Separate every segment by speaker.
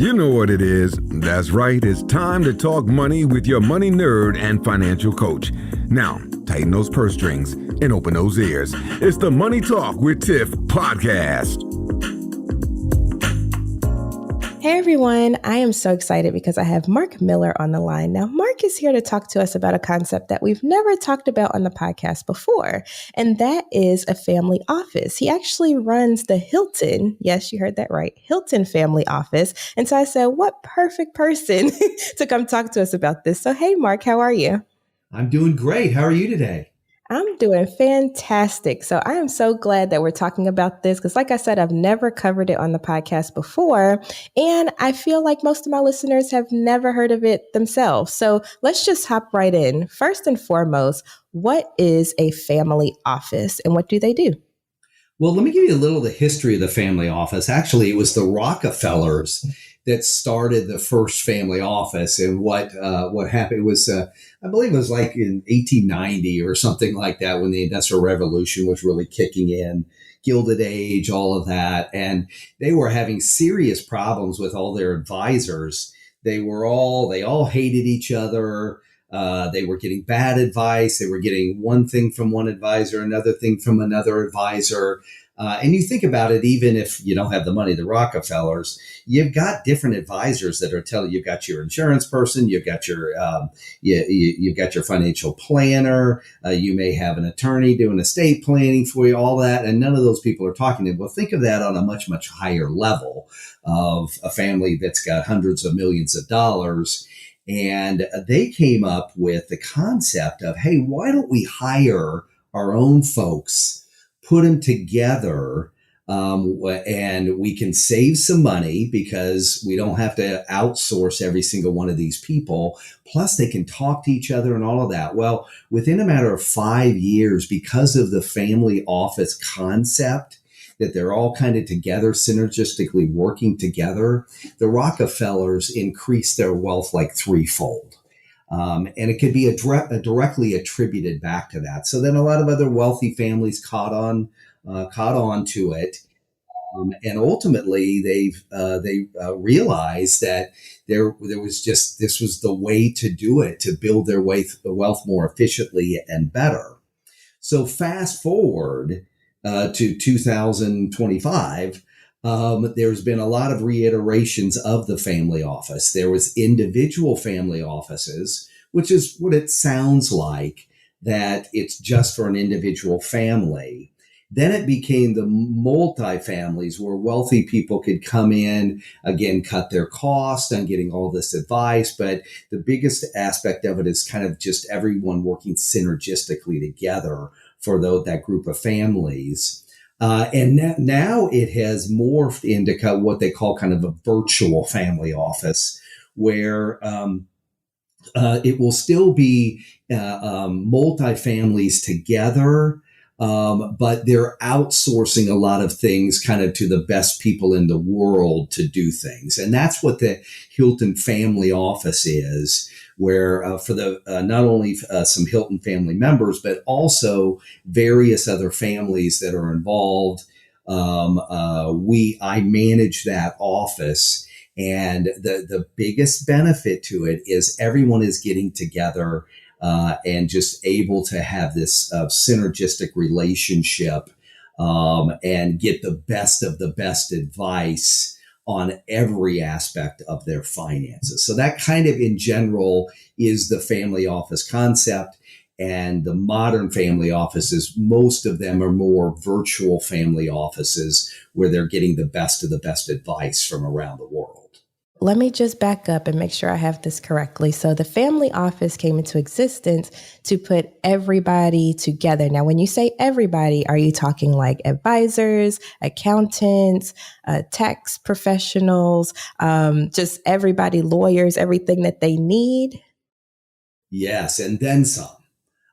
Speaker 1: You know what it is. That's right. It's time to talk money with your money nerd and financial coach. Now, tighten those purse strings and open those ears. It's the Money Talk with Tiff podcast.
Speaker 2: Hey everyone, I am so excited because I have Mark Miller on the line. Now, Mark is here to talk to us about a concept that we've never talked about on the podcast before, and that is a family office. He actually runs the Hilton, yes, you heard that right, Hilton Family Office. And so I said, what perfect person to come talk to us about this. So hey Mark, how are you?
Speaker 3: I'm doing great. How are you today?
Speaker 2: I'm doing fantastic. So I am so glad that we're talking about this because, like I said, I've never covered it on the podcast before. And I feel like most of my listeners have never heard of it themselves. So let's just hop right in. First and foremost, what is a family office and what do they do?
Speaker 3: Well, let me give you a little of the history of the family office. Actually, it was the Rockefellers that started the first family office. And what happened was, I believe it was like in 1890 or something like that when the Industrial Revolution was really kicking in, Gilded Age, all of that. And they were having serious problems with all their advisors. They all hated each other. They were getting bad advice. They were getting one thing from one advisor, another thing from another advisor. And you think about it, even if you don't have the money, the Rockefellers, you've got different advisors that are telling you. You've got your insurance person, you've got your you've got your financial planner, you may have an attorney doing estate planning for you, all that, and none of those people are talking to you. Well, think of that on a much, much higher level of a family that's got hundreds of millions of dollars. And they came up with the concept of, hey, why don't we hire our own folks, put them together, and we can save some money because we don't have to outsource every single one of these people. Plus, they can talk to each other and all of that. Well, within a matter of 5 years, because of the family office concept, that they're all kind of together, synergistically working together, the Rockefellers increased their wealth like threefold. And it could be directly attributed back to that. So then a lot of other wealthy families caught on to it. And ultimately they realized that this was the way to do it, to build their wealth more efficiently and better. So fast forward to 2025, there's been a lot of reiterations of the family office. There was individual family offices, which is what it sounds like, that it's just for an individual family. Then it became the multi-families where wealthy people could come in, again, cut their cost on getting all this advice. But the biggest aspect of it is kind of just everyone working synergistically together for that group of families. And now it has morphed into what they call kind of a virtual family office, where it will still be multi-families together, but they're outsourcing a lot of things kind of to the best people in the world to do things. And that's what the Hilton Family Office is, where for the not only some Hilton family members, but also various other families that are involved. I manage that office, and the biggest benefit to it is everyone is getting together and just able to have this synergistic relationship and get the best of the best advice on every aspect of their finances. So that kind of in general is the family office concept. And the modern family offices, most of them are more virtual family offices where they're getting the best of the best advice from around the world.
Speaker 2: Let me just back up and make sure I have this correctly. So the family office came into existence to put everybody together. Now, when you say everybody, are you talking like advisors, accountants, tax professionals, just everybody, lawyers, everything that they need?
Speaker 3: Yes, and then some.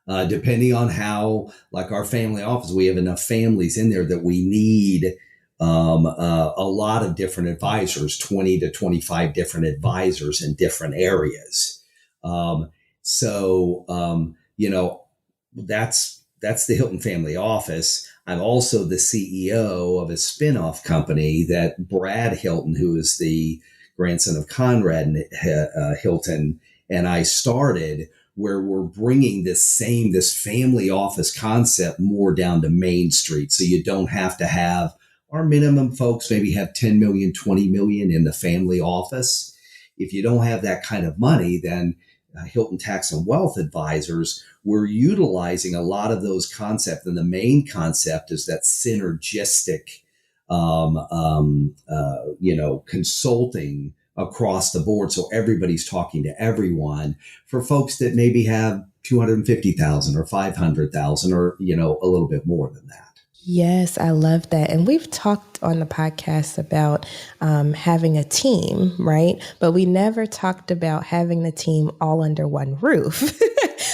Speaker 3: Depending on how, like our family office, we have enough families in there that we need a lot of different advisors, 20 to 25 different advisors in different areas. That's the Hilton Family Office. I'm also the CEO of a spinoff company that Brad Hilton, who is the grandson of Conrad and Hilton, and I started, where we're bringing this family office concept more down to Main Street. So you don't have to have our minimum folks maybe have 10 million, 20 million in the family office. If you don't have that kind of money, then Hilton Tax and Wealth Advisors, we're utilizing a lot of those concepts. And the main concept is that synergistic, consulting across the board. So everybody's talking to everyone for folks that maybe have 250,000 or 500,000 or, a little bit more than that.
Speaker 2: Yes, I love that. And we've talked on the podcast about having a team, right? But we never talked about having the team all under one roof,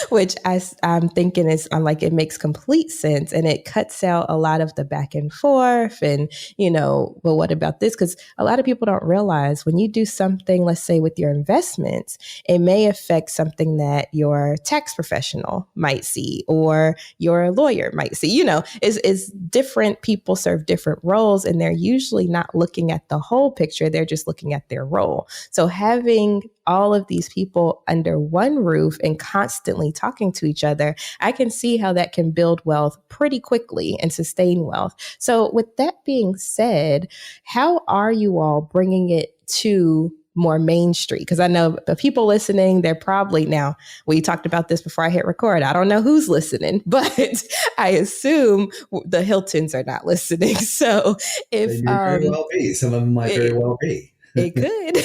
Speaker 2: which I'm thinking is like, it makes complete sense. And it cuts out a lot of the back and forth and, well, what about this? Because a lot of people don't realize when you do something, let's say with your investments, it may affect something that your tax professional might see or your lawyer might see, is different people serve different roles and they're usually not looking at the whole picture. They're just looking at their role. So having all of these people under one roof and constantly talking to each other, I can see how that can build wealth pretty quickly and sustain wealth. So with that being said, how are you all bringing it to more Main Street? Because I know the people listening, they're probably now, we talked about this before I hit record. I don't know who's listening, but I assume the Hiltons are not listening. So if
Speaker 3: they may very well be, some of them might very well be.
Speaker 2: It could.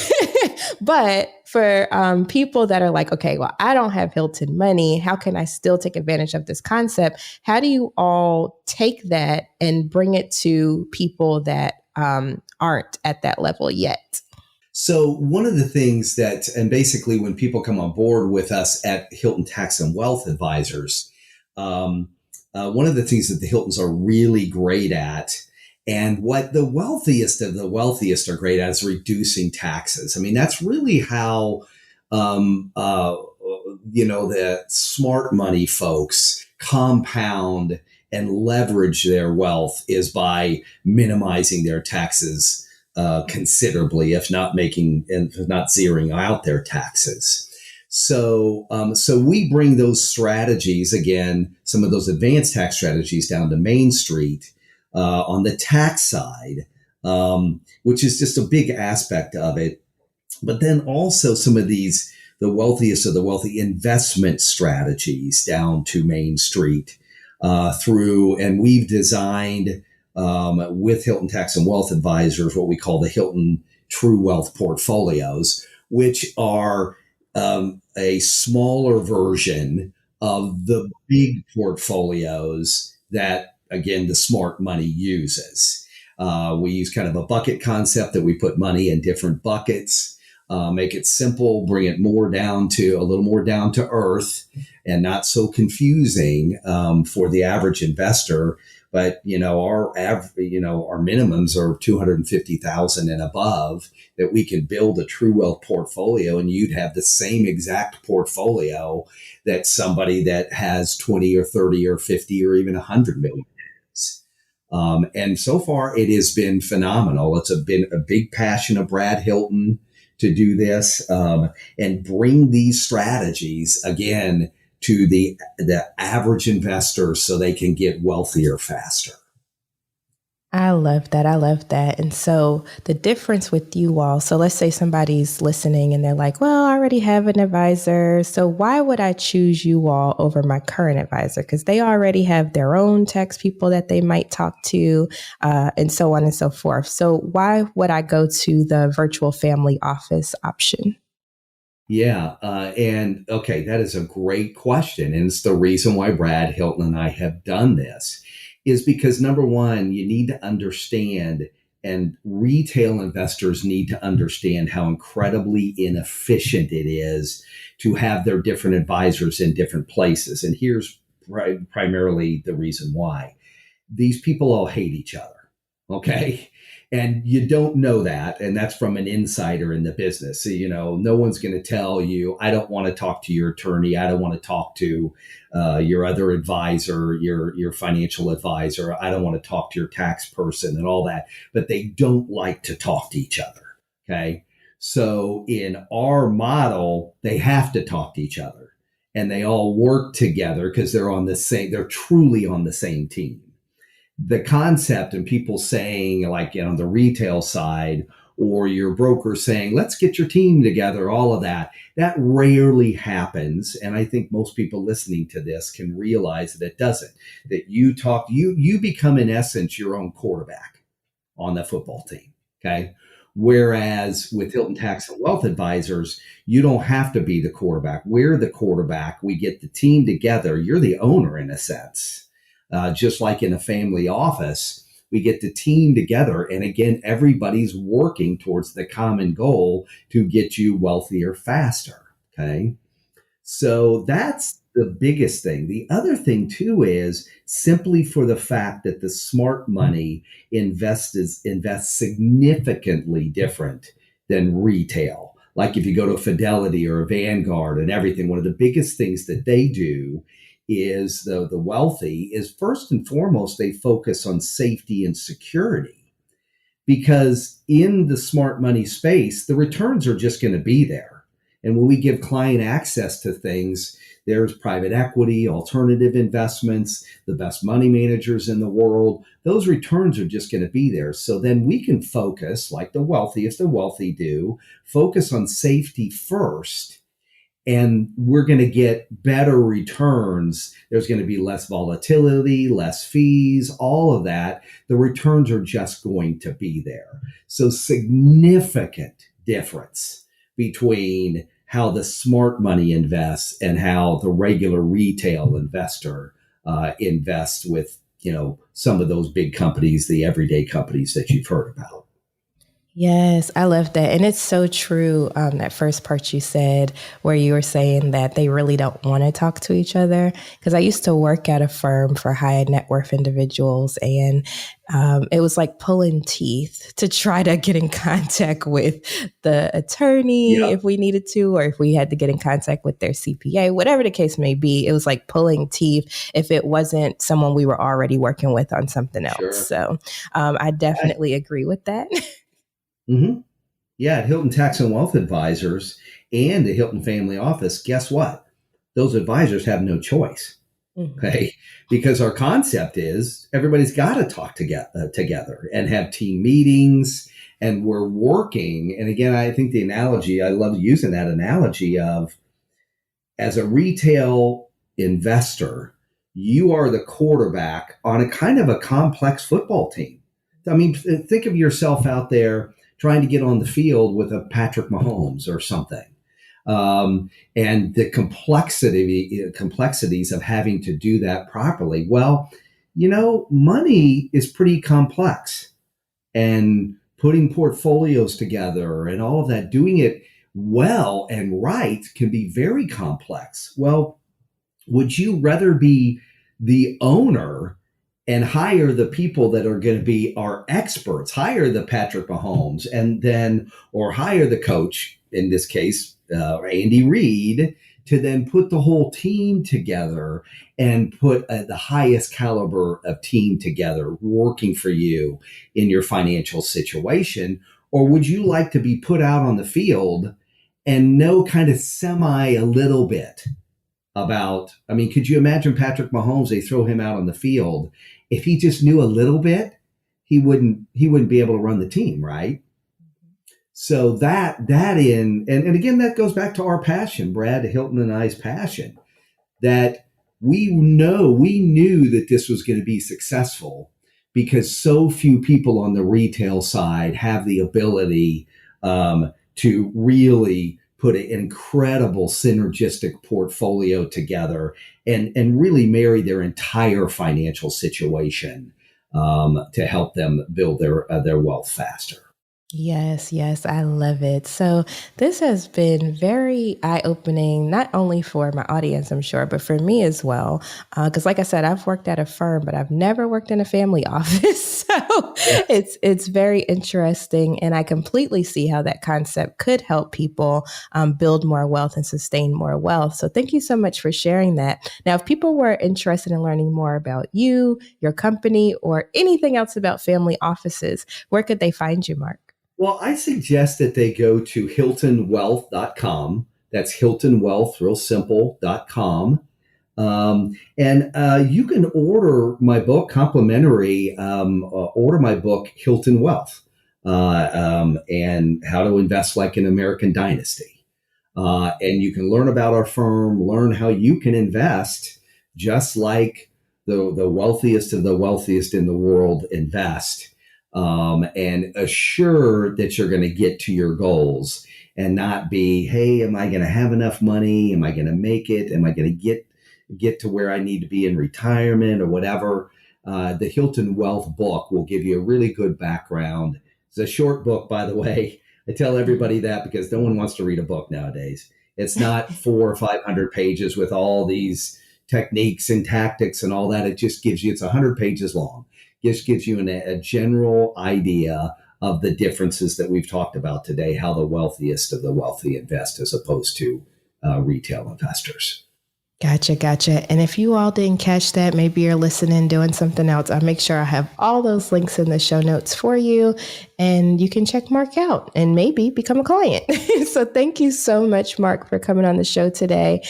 Speaker 2: But for people that are like, okay, well, I don't have Hilton money. How can I still take advantage of this concept? How do you all take that and bring it to people that aren't at that level yet?
Speaker 3: So one of the things and basically when people come on board with us at Hilton Tax and Wealth Advisors, one of the things that the Hiltons are really great at, and what the wealthiest of the wealthiest are great at, is reducing taxes. I mean, that's really how, the smart money folks compound and leverage their wealth, is by minimizing their taxes considerably, if not zeroing out their taxes. So we bring those strategies, again, some of those advanced tax strategies, down to Main Street on the tax side, which is just a big aspect of it. But then also some of the wealthiest of the wealthy investment strategies down to Main Street and we've designed with Hilton Tax and Wealth Advisors what we call the Hilton True Wealth Portfolios, which are a smaller version of the big portfolios that, again, the smart money uses. We use kind of a bucket concept that we put money in different buckets, make it simple, bring it a little more down to earth, and not so confusing for the average investor. But our minimums are 250,000 and above, that we can build a true wealth portfolio, and you'd have the same exact portfolio that somebody that has 20 or 30 or 50 or even 100 million has. And so far, it has been phenomenal. It's been a big passion of Brad Hilton to do this and bring these strategies again to the average investor so they can get wealthier faster.
Speaker 2: I love that. I love that. And so the difference with you all, so let's say somebody's listening and they're like, well, I already have an advisor. So why would I choose you all over my current advisor? Because they already have their own tax people that they might talk to and so on and so forth. So why would I go to the virtual family office option?
Speaker 3: Yeah. That is a great question. And it's the reason why Brad Hilton and I have done this, is because, number one, you need to understand, and retail investors need to understand, how incredibly inefficient it is to have their different advisors in different places. And here's primarily the reason why. These people all hate each other. Okay. And you don't know that. And that's from an insider in the business. So, no one's going to tell you, I don't want to talk to your attorney. I don't want to talk to your other advisor, your financial advisor. I don't want to talk to your tax person and all that. But they don't like to talk to each other. Okay. So in our model, they have to talk to each other and they all work together because they're truly on the same team. The concept and people saying, like, on the retail side, or your broker saying, let's get your team together, all of that rarely happens. And I think most people listening to this can realize that it doesn't, that you become in essence your own quarterback on the football team. Okay. Whereas with Hilton Tax and Wealth Advisors, you don't have to be the quarterback. We're the quarterback. We get the team together. You're the owner in a sense. Just like in a family office, we get the team together. And again, everybody's working towards the common goal to get you wealthier faster. Okay. So that's the biggest thing. The other thing too is simply for the fact that the smart money invests significantly different than retail. Like if you go to Fidelity or Vanguard and everything, one of the biggest things that they do is the wealthy is first and foremost, they focus on safety and security, because in the smart money space, the returns are just going to be there. And when we give client access to things, there's private equity, alternative investments, the best money managers in the world. Those returns are just going to be there. So then we can focus, like the wealthy do, focus on safety first. And we're going to get better returns. There's going to be less volatility, less fees, all of that. The returns are just going to be there. So significant difference between how the smart money invests and how the regular retail investor invests with, some of those big companies, the everyday companies that you've heard about.
Speaker 2: Yes, I love that. And it's so true. That first part you said where you were saying that they really don't want to talk to each other. Because I used to work at a firm for high net worth individuals, and it was like pulling teeth to try to get in contact with the attorney if we needed to, or if we had to get in contact with their CPA, whatever the case may be. It was like pulling teeth if it wasn't someone we were already working with on something else. Sure. So I definitely agree with that.
Speaker 3: Mm-hmm. Yeah, at Hilton Tax and Wealth Advisors and the Hilton Family Office, guess what? Those advisors have no choice, okay? Because our concept is everybody's got to talk together and have team meetings, and we're working. And again, I think the analogy, I love using that analogy of, as a retail investor, you are the quarterback on a kind of a complex football team. I mean, think of yourself out there trying to get on the field with a Patrick Mahomes or something. And the complexities of having to do that properly. Well, money is pretty complex, and putting portfolios together and all of that, doing it well and right, can be very complex. Well, would you rather be the owner and hire the people that are going to be our experts, hire the Patrick Mahomes, or hire the coach, in this case, Andy Reid, to then put the whole team together and put the highest caliber of team together working for you in your financial situation? Or would you like to be put out on the field and know kind of a little bit about, could you imagine Patrick Mahomes, they throw him out on the field. If he just knew a little bit, he wouldn't be able to run the team, right? So and again, that goes back to our passion, Brad, Hilton and I's passion, that we knew that this was going to be successful because so few people on the retail side have the ability to really put an incredible synergistic portfolio together and really marry their entire financial situation to help them build their wealth faster.
Speaker 2: Yes, I love it. So this has been very eye-opening, not only for my audience, I'm sure, but for me as well. Because like I said, I've worked at a firm, but I've never worked in a family office. So it's very interesting. And I completely see how that concept could help people build more wealth and sustain more wealth. So thank you so much for sharing that. Now, if people were interested in learning more about you, your company, or anything else about family offices, where could they find you, Mark?
Speaker 3: Well, I suggest that they go to hiltonwealth.com. That's Hilton Wealth, real simple.com. And you can order my book complimentary. Order my book, Hilton Wealth, and how to invest like an American dynasty. And you can learn about our firm, learn how you can invest just like the wealthiest of the wealthiest in the world invest, and assure that you're going to get to your goals and not be, hey, am I going to have enough money? Am I going to make it? Am I going to get to where I need to be in retirement or whatever? The Hilton Wealth book will give you a really good background. It's a short book, by the way. I tell everybody that because no one wants to read a book nowadays. It's not 400 or 500 pages with all these techniques and tactics and all that. It just gives you, it's 100 pages long. Just gives you a general idea of the differences that we've talked about today, how the wealthiest of the wealthy invest as opposed to retail investors.
Speaker 2: Gotcha. And if you all didn't catch that, maybe you're listening, doing something else, I'll make sure I have all those links in the show notes for you, and you can check Mark out and maybe become a client. So thank you so much, Mark, for coming on the show today.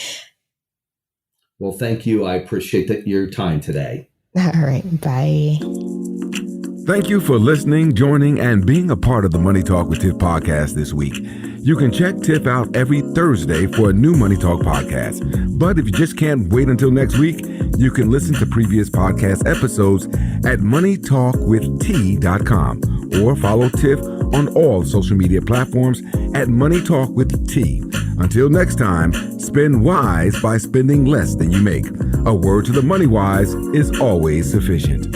Speaker 3: Well, thank you. I appreciate your time today.
Speaker 2: All right. Bye.
Speaker 1: Thank you for listening, joining, and being a part of the Money Talk with Tiff podcast this week. You can check Tiff out every Thursday for a new Money Talk podcast. But if you just can't wait until next week, you can listen to previous podcast episodes at moneytalkwitht.com or follow Tiff on all social media platforms at Money Talk with T. Until next time, spend wise by spending less than you make. A word to the money wise is always sufficient.